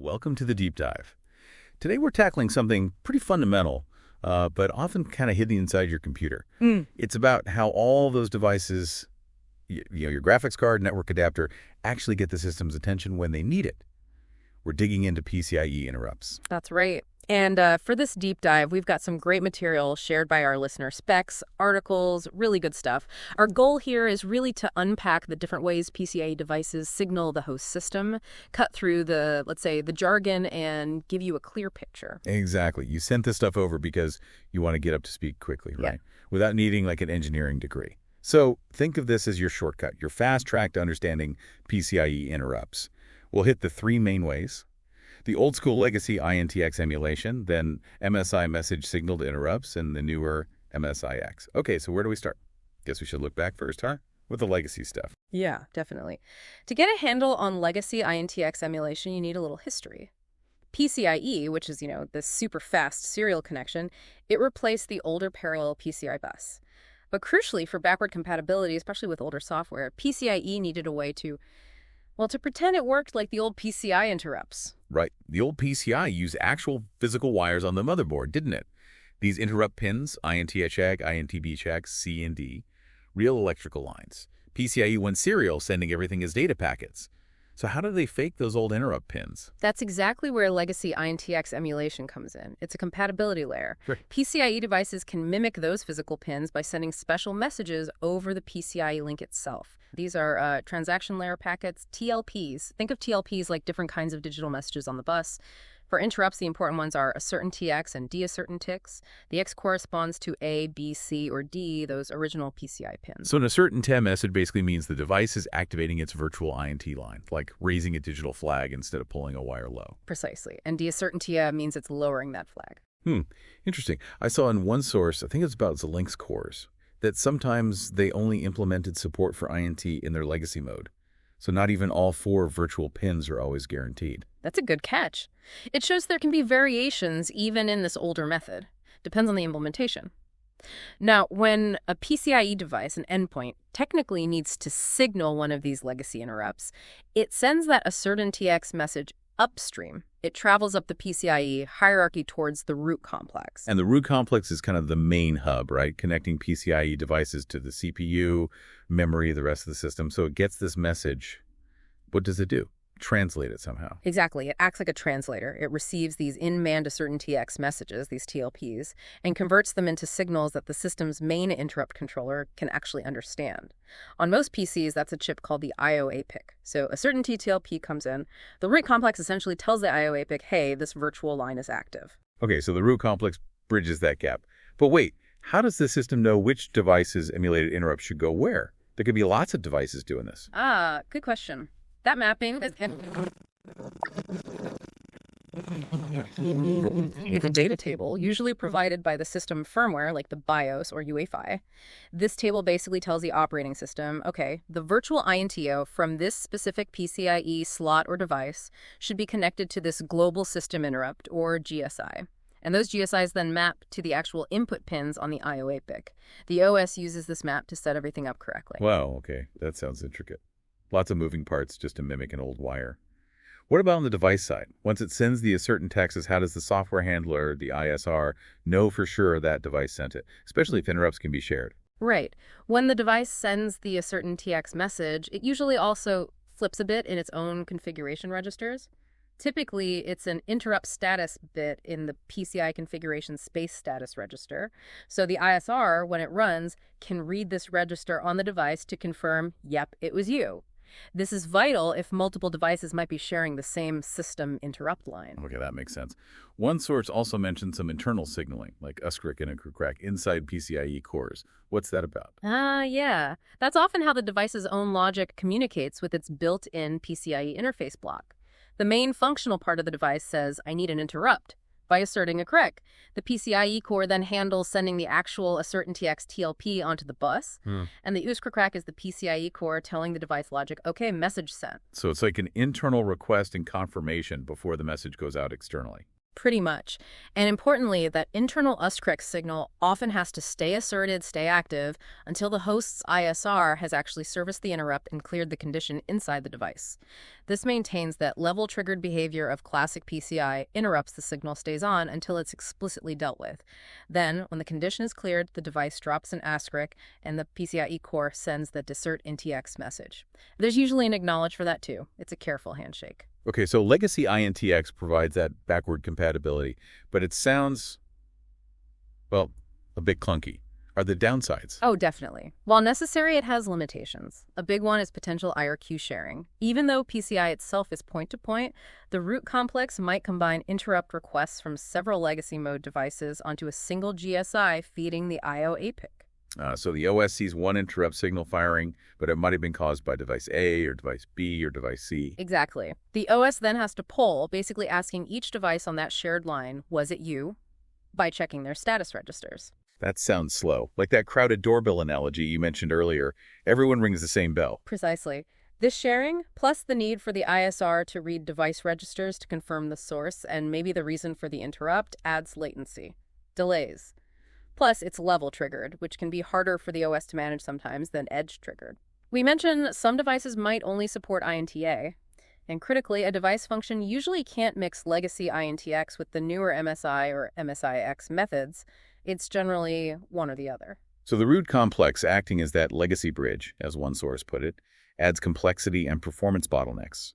welcome to the Deep Dive. Today we're tackling something pretty fundamental, but often kind of hidden inside your computer. It's about how all those devices, your graphics card, network adapter, actually get the system's attention when they need it. We're digging into PCIe interrupts. That's right. And for this deep dive, we've got some great material shared by our listener, specs, articles, really good stuff. Our goal here is really to unpack the different ways PCIe devices signal the host system, cut through the, let's say, the jargon, and give you a clear picture. Exactly. You sent this stuff over because you want to get up to speed quickly, right? Without needing like an engineering degree. So think of this as your shortcut, your fast track to understanding PCIe interrupts. We'll hit the three main ways. The old school legacy INTX emulation, then MSI message signaled interrupts, and the newer MSI-X. Okay, so where do we start? Guess we should look back first, huh? With the legacy stuff. Yeah, definitely. To get a handle on legacy INTX emulation, you need a little history. PCIe, which is, this super fast serial connection, it replaced the older parallel PCI bus. But crucially, for backward compatibility, especially with older software, PCIe needed a way to pretend it worked like the old PCI interrupts. Right. The old PCI used actual physical wires on the motherboard, didn't it? These interrupt pins, INTX check, INTB check, C and D, real electrical lines. PCIe went serial, sending everything as data packets. So how do they fake those old interrupt pins? That's exactly where legacy INTX emulation comes in. It's a compatibility layer. Sure. PCIe devices can mimic those physical pins by sending special messages over the PCIe link itself. These are transaction layer packets, TLPs. Think of TLPs like different kinds of digital messages on the bus. For interrupts, the important ones are ascertain TX and deascertain TIX. The X corresponds to A, B, C, or D, those original PCI pins. So an ascertain TE message basically means the device is activating its virtual INT line, like raising a digital flag instead of pulling a wire low. Precisely. And deascertain TE means it's lowering that flag. Interesting. I saw in one source, I think it's about Xilinx cores, that sometimes they only implemented support for INT in their legacy mode. So not even all 4 virtual pins are always guaranteed. That's a good catch. It shows there can be variations even in this older method. Depends on the implementation. Now, when a PCIe device, an endpoint, technically needs to signal one of these legacy interrupts, it sends that ascertain TX message upstream. It travels up the PCIe hierarchy towards the root complex. And the root complex is kind of the main hub, right? Connecting PCIe devices to the CPU, memory, the rest of the system. So it gets this message. What does it do? Translate it somehow. Exactly. It acts like a translator. It receives these in-man ascertain TX messages, these TLPs, and converts them into signals that the system's main interrupt controller can actually understand. On most PCs, that's a chip called the I/O APIC. So a certain TLP comes in. The root complex essentially tells the I/O APIC, hey, this virtual line is active. Okay, so the root complex bridges that gap. But wait, how does the system know which devices emulated interrupts should go where? There could be lots of devices doing this. Good question. That mapping is a data table, usually provided by the system firmware, like the BIOS or UEFI. This table basically tells the operating system, okay, the virtual INTO from this specific PCIe slot or device should be connected to this global system interrupt, or GSI. And those GSIs then map to the actual input pins on the I/O APIC. The OS uses this map to set everything up correctly. Wow, okay. That sounds intricate. Lots of moving parts just to mimic an old wire. What about on the device side? Once it sends the ascertain texts, how does the software handler, the ISR, know for sure that device sent it, especially if interrupts can be shared? Right. When the device sends the ascertain TX message, it usually also flips a bit in its own configuration registers. Typically, it's an interrupt status bit in the PCI configuration space status register. So the ISR, when it runs, can read this register on the device to confirm, yep, it was you. This is vital if multiple devices might be sharing the same system interrupt line. Okay, that makes sense. One source also mentioned some internal signaling, like USCRIC and UCRIC inside PCIe cores. What's that about? Yeah. That's often how the device's own logic communicates with its built-in PCIe interface block. The main functional part of the device says, I need an interrupt. By asserting a CRIC, the PCIe core then handles sending the actual ascertain TX TLP onto the bus, and the USCRIC is the PCIe core telling the device logic, okay, message sent. So it's like an internal request and confirmation before the message goes out externally. Pretty much. And importantly, that internal USCREC signal often has to stay asserted, stay active, until the host's ISR has actually serviced the interrupt and cleared the condition inside the device. This maintains that level-triggered behavior of classic PCI interrupts the signal stays on until it's explicitly dealt with. Then, when the condition is cleared, the device drops an USCREC and the PCIe core sends the dissert INTX message. There's usually an acknowledge for that too. It's a careful handshake. Okay, so legacy INTX provides that backward compatibility, but it sounds, well, a bit clunky. Are the downsides? Oh, definitely. While necessary, it has limitations. A big one is potential IRQ sharing. Even though PCI itself is point-to-point, the root complex might combine interrupt requests from several legacy mode devices onto a single GSI feeding the I/O APIC. So the OS sees one interrupt signal firing, but it might have been caused by device A or device B or device C. Exactly. The OS then has to poll, basically asking each device on that shared line, was it you, by checking their status registers. That sounds slow. Like that crowded doorbell analogy you mentioned earlier. Everyone rings the same bell. Precisely. This sharing, plus the need for the ISR to read device registers to confirm the source and maybe the reason for the interrupt, adds latency. Delays. Plus, it's level-triggered, which can be harder for the OS to manage sometimes than edge-triggered. We mentioned some devices might only support INTA, and critically, a device function usually can't mix legacy INTX with the newer MSI or MSIX methods. It's generally one or the other. So the root complex, acting as that legacy bridge, as one source put it, adds complexity and performance bottlenecks.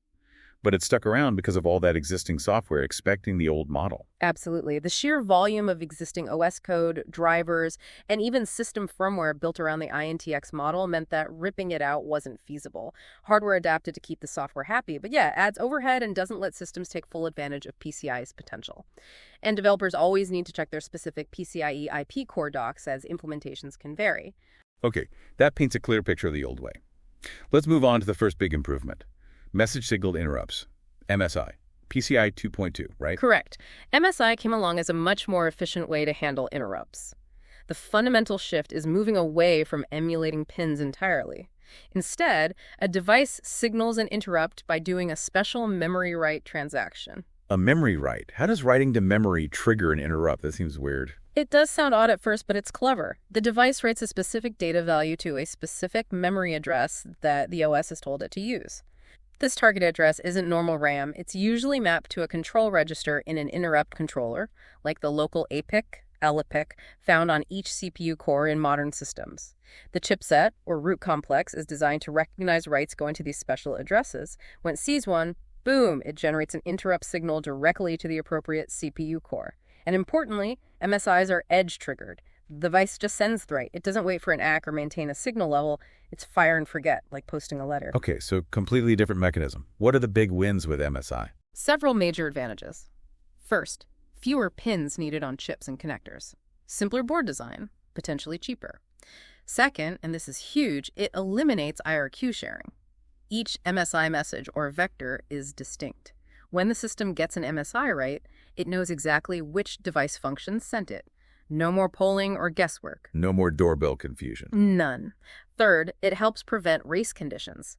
But it stuck around because of all that existing software expecting the old model. Absolutely. The sheer volume of existing OS code, drivers, and even system firmware built around the INTX model meant that ripping it out wasn't feasible. Hardware adapted to keep the software happy, but yeah, adds overhead and doesn't let systems take full advantage of PCI's potential. And developers always need to check their specific PCIe IP core docs, as implementations can vary. Okay, that paints a clear picture of the old way. Let's move on to the first big improvement. Message signaled interrupts, MSI, PCI 2.2, right? Correct. MSI came along as a much more efficient way to handle interrupts. The fundamental shift is moving away from emulating pins entirely. Instead, a device signals an interrupt by doing a special memory write transaction. A memory write? How does writing to memory trigger an interrupt? That seems weird. It does sound odd at first, but it's clever. The device writes a specific data value to a specific memory address that the OS has told it to use. This target address isn't normal RAM. It's usually mapped to a control register in an interrupt controller, like the local APIC, LAPIC, found on each CPU core in modern systems. The chipset, or root complex, is designed to recognize writes going to these special addresses. When it sees one, boom, it generates an interrupt signal directly to the appropriate CPU core. And importantly, MSIs are edge-triggered. The device just sends the write. It doesn't wait for an ACK or maintain a signal level. It's fire and forget, like posting a letter. Okay, so completely different mechanism. What are the big wins with MSI? Several major advantages. First, fewer pins needed on chips and connectors. Simpler board design, potentially cheaper. Second, and this is huge, it eliminates IRQ sharing. Each MSI message or vector is distinct. When the system gets an MSI write, it knows exactly which device function sent it. No more polling or guesswork. No more doorbell confusion. None. Third, it helps prevent race conditions.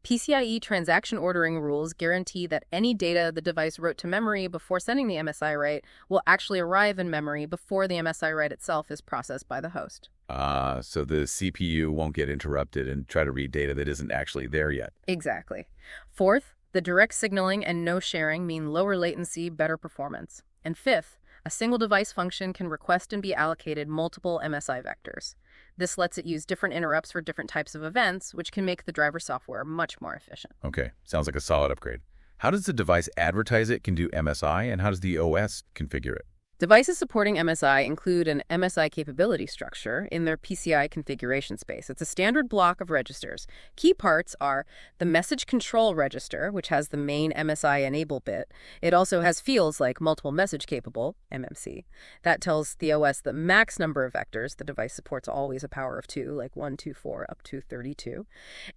PCIe transaction ordering rules guarantee that any data the device wrote to memory before sending the MSI write will actually arrive in memory before the MSI write itself is processed by the host. So the CPU won't get interrupted and try to read data that isn't actually there yet. Exactly. Fourth, the direct signaling and no sharing mean lower latency, better performance. And fifth, a single device function can request and be allocated multiple MSI vectors. This lets it use different interrupts for different types of events, which can make the driver software much more efficient. Okay, sounds like a solid upgrade. How does the device advertise it can do MSI, and how does the OS configure it? Devices supporting MSI include an MSI capability structure in their PCI configuration space. It's a standard block of registers. Key parts are the message control register, which has the main MSI enable bit. It also has fields like multiple message capable, MMC. That tells the OS the max number of vectors. The device supports always a power of 2, like 1, 2, 4, up to 32.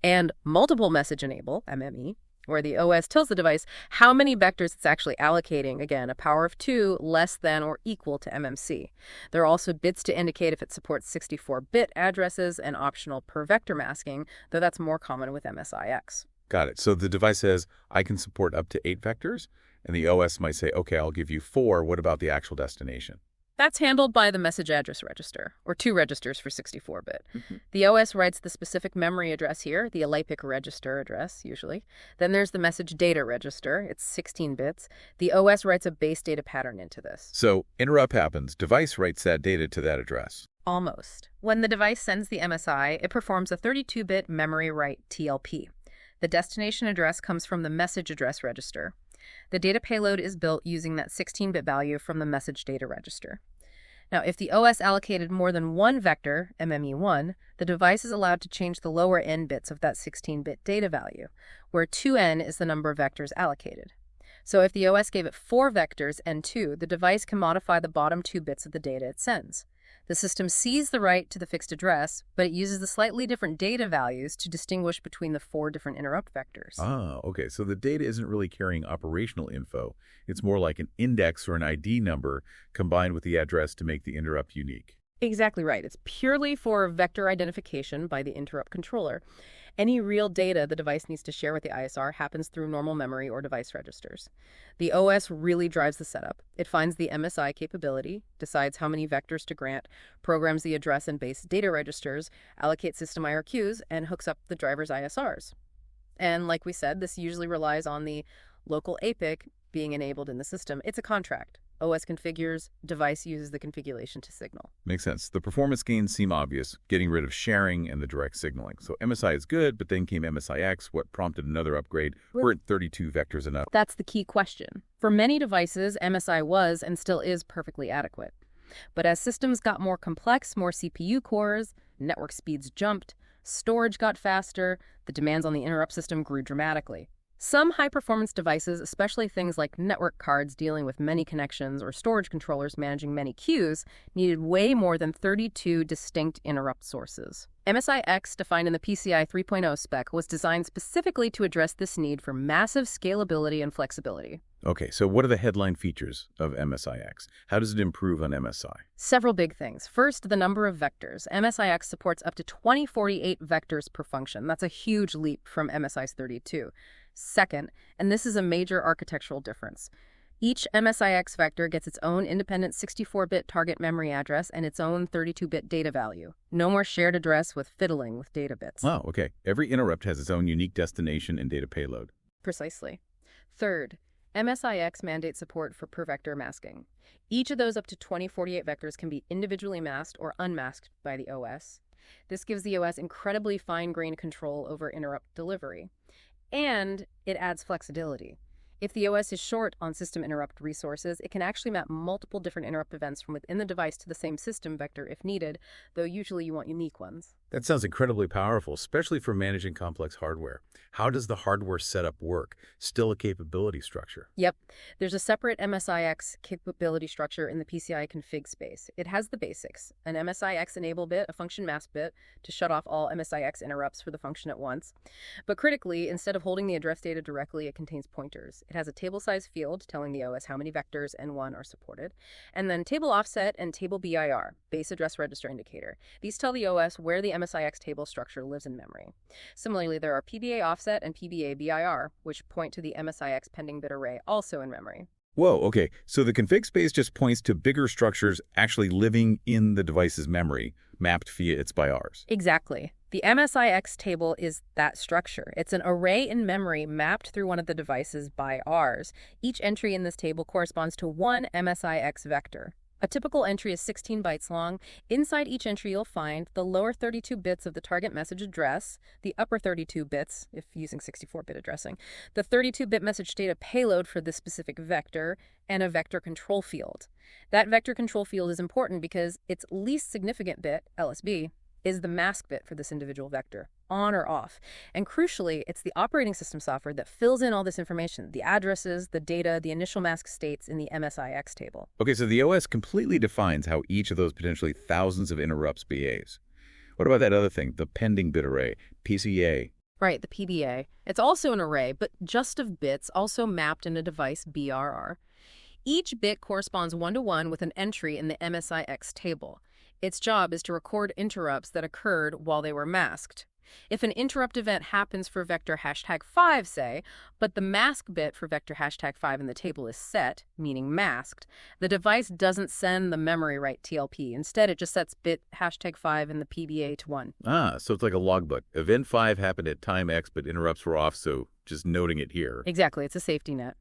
And multiple message enable, MME, where the OS tells the device how many vectors it's actually allocating, again, a power of 2 less than or equal to MMC. There are also bits to indicate if it supports 64-bit addresses and optional per-vector masking, though that's more common with MSIX. Got it. So the device says, I can support up to 8 vectors, And the OS might say, okay, I'll give you 4. What about the actual destination? That's handled by the message address register, or 2 registers for 64-bit. The OS writes the specific memory address here, the ELAPIC register address, usually. Then there's the message data register. It's 16 bits. The OS writes a base data pattern into this. So interrupt happens. Device writes that data to that address. Almost. When the device sends the MSI, it performs a 32-bit memory write TLP. The destination address comes from the message address register. The data payload is built using that 16-bit value from the message data register. Now, if the OS allocated more than one vector, MME1, the device is allowed to change the lower n bits of that 16-bit data value, where 2n is the number of vectors allocated. So if the OS gave it 4 vectors, n2, the device can modify the bottom 2 bits of the data it sends. The system sees the write to the fixed address, but it uses the slightly different data values to distinguish between the 4 different interrupt vectors. Ah, okay. So the data isn't really carrying operational info. It's more like an index or an ID number combined with the address to make the interrupt unique. Exactly right. It's purely for vector identification by the interrupt controller. Any real data the device needs to share with the ISR happens through normal memory or device registers. The OS really drives the setup. It finds the MSI capability, decides how many vectors to grant, programs the address and base data registers, allocates system IRQs, and hooks up the driver's ISRs. And like we said, this usually relies on the local APIC being enabled in the system. It's a contract. OS configures, device uses the configuration to signal. Makes sense. The performance gains seem obvious, getting rid of sharing and the direct signaling. So MSI is good, but then came MSI-X, what prompted another upgrade. Weren't 32 vectors enough? That's the key question. For many devices, MSI was and still is perfectly adequate. But as systems got more complex, more CPU cores, network speeds jumped, storage got faster, the demands on the interrupt system grew dramatically. Some high-performance devices, especially things like network cards dealing with many connections or storage controllers managing many queues, needed way more than 32 distinct interrupt sources. MSI-X, defined in the PCI 3.0 spec, was designed specifically to address this need for massive scalability and flexibility. Okay, so what are the headline features of MSI-X? How does it improve on MSI? Several big things. First, the number of vectors. MSI-X supports up to 2048 vectors per function. That's a huge leap from MSI's 32. Second, and this is a major architectural difference, each MSI-X vector gets its own independent 64-bit target memory address and its own 32-bit data value. No more shared address with fiddling with data bits. Oh, okay. Every interrupt has its own unique destination and data payload. Precisely. Third, MSI-X mandates support for per-vector masking. Each of those up to 2048 vectors can be individually masked or unmasked by the OS. This gives the OS incredibly fine-grained control over interrupt delivery. And it adds flexibility. If the OS is short on system interrupt resources, it can actually map multiple different interrupt events from within the device to the same system vector if needed, though usually you want unique ones. That sounds incredibly powerful, especially for managing complex hardware. How does the hardware setup work? Still a capability structure? Yep. There's a separate MSI-X capability structure in the PCI config space. It has the basics: an MSI-X enable bit, a function mask bit, to shut off all MSI-X interrupts for the function at once. But critically, instead of holding the address data directly, it contains pointers. It has a table size field telling the OS how many vectors N1 are supported, and then table offset and table BIR, base address register indicator. These tell the OS where the MSI-X table structure lives in memory. Similarly, there are PBA offset and PBA BIR, which point to the MSI-X pending bit array also in memory. Whoa, okay. So the config space just points to bigger structures actually living in the device's memory, mapped via its BIRs. Exactly. The MSI-X table is that structure. It's an array in memory mapped through one of the device's BIRs. Each entry in this table corresponds to one MSI-X vector. A typical entry is 16 bytes long. Inside each entry, you'll find the lower 32 bits of the target message address, the upper 32 bits, if using 64-bit addressing, the 32-bit message data payload for this specific vector, and a vector control field. That vector control field is important because its least significant bit, LSB, is the mask bit for this individual vector, on or off. And crucially, it's the operating system software that fills in all this information, the addresses, the data, the initial mask states in the MSI-X table. Okay, so the OS completely defines how each of those potentially thousands of interrupts behaves. What about that other thing, the pending bit array, PCA? Right, the PBA. It's also an array, but just of bits, also mapped in a device BRR. Each bit corresponds one-to-one with an entry in the MSI-X table. Its job is to record interrupts that occurred while they were masked. If an interrupt event happens for vector #5, say, but the mask bit for vector #5 in the table is set, meaning masked, the device doesn't send the memory write TLP. Instead, it just sets bit #5 in the PBA to 1. Ah, so it's like a logbook. Event 5 happened at time X, but interrupts were off, so just noting it here. Exactly, it's a safety net.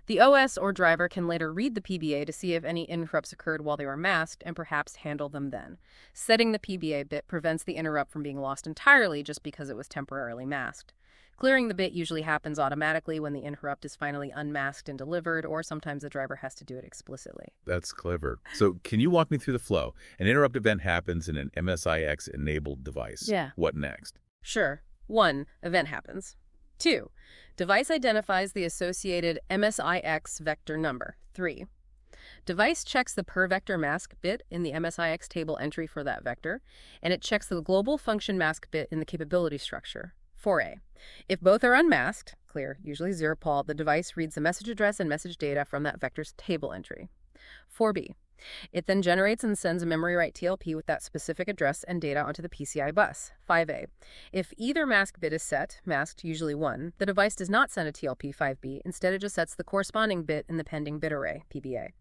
The OS or driver can later read the PBA to see if any interrupts occurred while they were masked and perhaps handle them then. Setting the PBA bit prevents the interrupt from being lost entirely just because it was temporarily masked. Clearing the bit usually happens automatically when the interrupt is finally unmasked and delivered, or sometimes the driver has to do it explicitly. That's clever. So can you walk me through the flow? An interrupt event happens in an MSIX enabled device. Yeah. What next? Sure. 1. Event happens. 2. Device identifies the associated MSIX vector number. 3. Device checks the per vector mask bit in the MSIX table entry for that vector, and it checks the global function mask bit in the capability structure. 4a. If both are unmasked, clear, usually 0 pol, the device reads the message address and message data from that vector's table entry. 4b. It then generates and sends a memory write TLP with that specific address and data onto the PCI bus. 5a. If either mask bit is set, masked usually 1, the device does not send a TLP 5b. Instead, it just sets the corresponding bit in the pending bit array, PBA.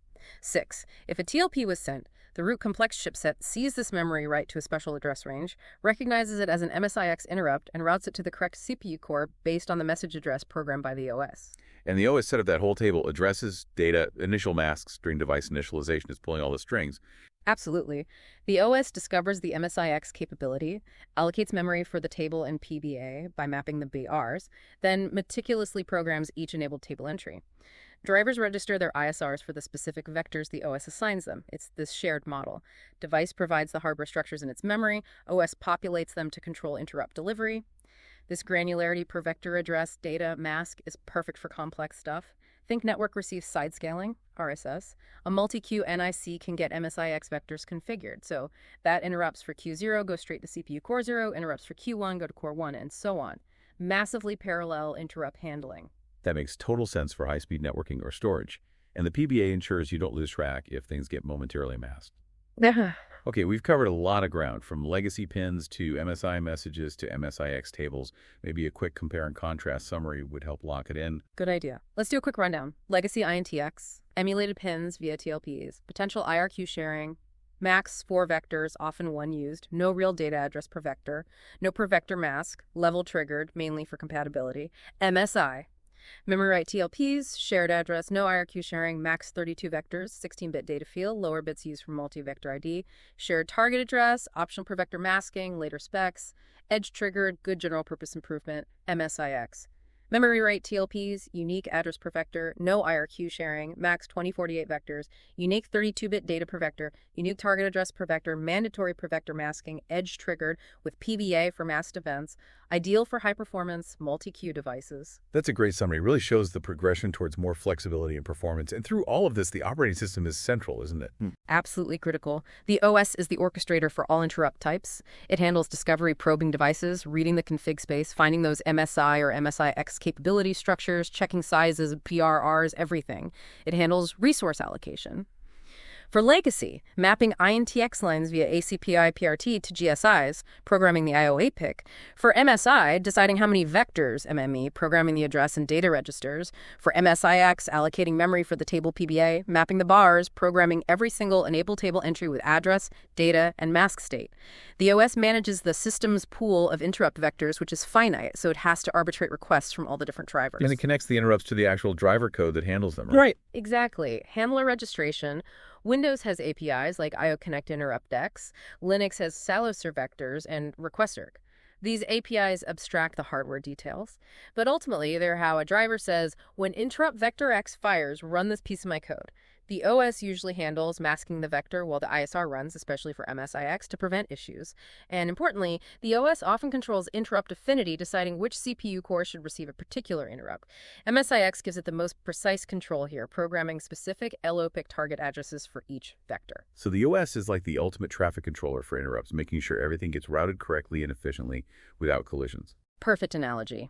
6. If a TLP was sent, the root complex chipset sees this memory write to a special address range, recognizes it as an MSIX interrupt, and routes it to the correct CPU core based on the message address programmed by the OS. And the OS set of that whole table addresses, data, initial masks during device initialization is pulling all the strings. Absolutely. The OS discovers the MSIX capability, allocates memory for the table and PBA by mapping the BRs, then meticulously programs each enabled table entry. Drivers register their ISRs for the specific vectors the OS assigns them. It's this shared model. Device provides the hardware structures in its memory. OS populates them to control interrupt delivery. This granularity per vector address data mask is perfect for complex stuff. Think network receives side scaling, RSS. A multi-queue NIC can get MSIX vectors configured. So that interrupts for Q0 go straight to CPU core 0, interrupts for Q1 go to core 1, and so on. Massively parallel interrupt handling. That makes total sense for high-speed networking or storage. And the PBA ensures you don't lose track if things get momentarily masked. Okay, we've covered a lot of ground, from legacy pins to MSI messages to MSIX tables. Maybe a quick compare and contrast summary would help lock it in. Good idea. Let's do a quick rundown. Legacy INTX, emulated pins via TLPs, potential IRQ sharing, max 4 vectors, often 1 used, no real data address per vector, no per vector mask, level triggered, mainly for compatibility, MSI. Memory write TLPs, shared address, no IRQ sharing, max 32 vectors, 16-bit data field, lower bits used for multi-vector ID, shared target address, optional per vector masking, later specs, edge triggered, good general purpose improvement, MSIX. Memory write TLPs, unique address per vector, no IRQ sharing, max 2048 vectors, unique 32-bit data per vector, unique target address per vector, mandatory per vector masking, edge triggered with PBA for masked events, ideal for high-performance multi-queue devices. That's a great summary. It really shows the progression towards more flexibility and performance. And through all of this, the operating system is central, isn't it? Absolutely critical. The OS is the orchestrator for all interrupt types. It handles discovery probing devices, reading the config space, finding those MSI or MSIX capability structures, checking sizes, PRRs, everything. It handles resource allocation. For legacy, mapping INTX lines via ACPI PRT to GSIs, programming the IO8 PIC. For MSI, deciding how many vectors, MME, programming the address and data registers. For MSIX, allocating memory for the table PBA, mapping the bars, programming every single enabled table entry with address, data, and mask state. The OS manages the system's pool of interrupt vectors, which is finite, so it has to arbitrate requests from all the different drivers. And it connects the interrupts to the actual driver code that handles them, Right. Exactly. Handler registration. Windows has APIs like IO-Connect InterruptX. Linux has Saloser vectors and requestrg. These APIs abstract the hardware details, but ultimately they're how a driver says, when interrupt vector X fires, run this piece of my code. The OS usually handles masking the vector while the ISR runs, especially for MSIX, to prevent issues. And importantly, the OS often controls interrupt affinity, deciding which CPU core should receive a particular interrupt. MSIX gives it the most precise control here, programming specific LOPIC target addresses for each vector. So the OS is like the ultimate traffic controller for interrupts, making sure everything gets routed correctly and efficiently without collisions. Perfect analogy.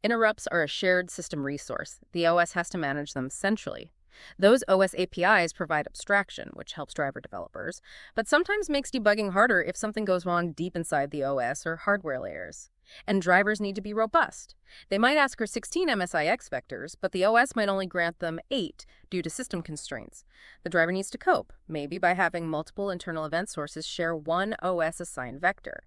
Interrupts are a shared system resource. The OS has to manage them centrally. Those OS APIs provide abstraction, which helps driver developers, but sometimes makes debugging harder if something goes wrong deep inside the OS or hardware layers. And drivers need to be robust. They might ask for 16 MSIX vectors, but the OS might only grant them 8 due to system constraints. The driver needs to cope, maybe by having multiple internal event sources share one OS-assigned vector.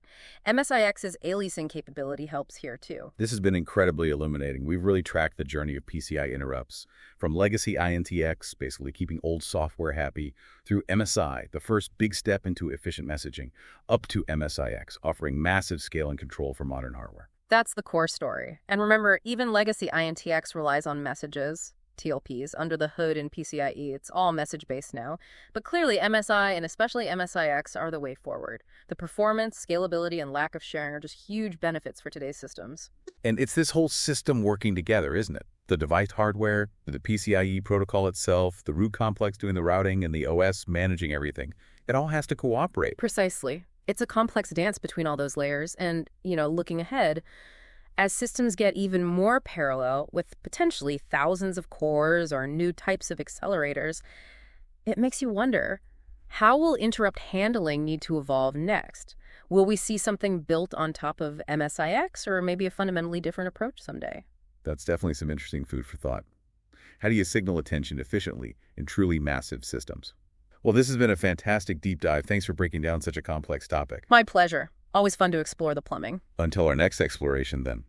MSIX's aliasing capability helps here, too. This has been incredibly illuminating. We've really tracked the journey of PCI interrupts, from legacy INTX, basically keeping old software happy, through MSI, the first big step into efficient messaging, up to MSIX, offering massive scale and control for modern hardware. That's the core story. And remember, even legacy INTX relies on messages, TLPs, under the hood in PCIe. It's all message-based now. But clearly, MSI and especially MSIX are the way forward. The performance, scalability, and lack of sharing are just huge benefits for today's systems. And it's this whole system working together, isn't it? The device hardware, the PCIe protocol itself, the root complex doing the routing, and the OS managing everything. It all has to cooperate. Precisely. It's a complex dance between all those layers. And, looking ahead, as systems get even more parallel with potentially thousands of cores or new types of accelerators, it makes you wonder, how will interrupt handling need to evolve next? Will we see something built on top of MSIX or maybe a fundamentally different approach someday? That's definitely some interesting food for thought. How do you signal attention efficiently in truly massive systems? Well, this has been a fantastic deep dive. Thanks for breaking down such a complex topic. My pleasure. Always fun to explore the plumbing. Until our next exploration, then.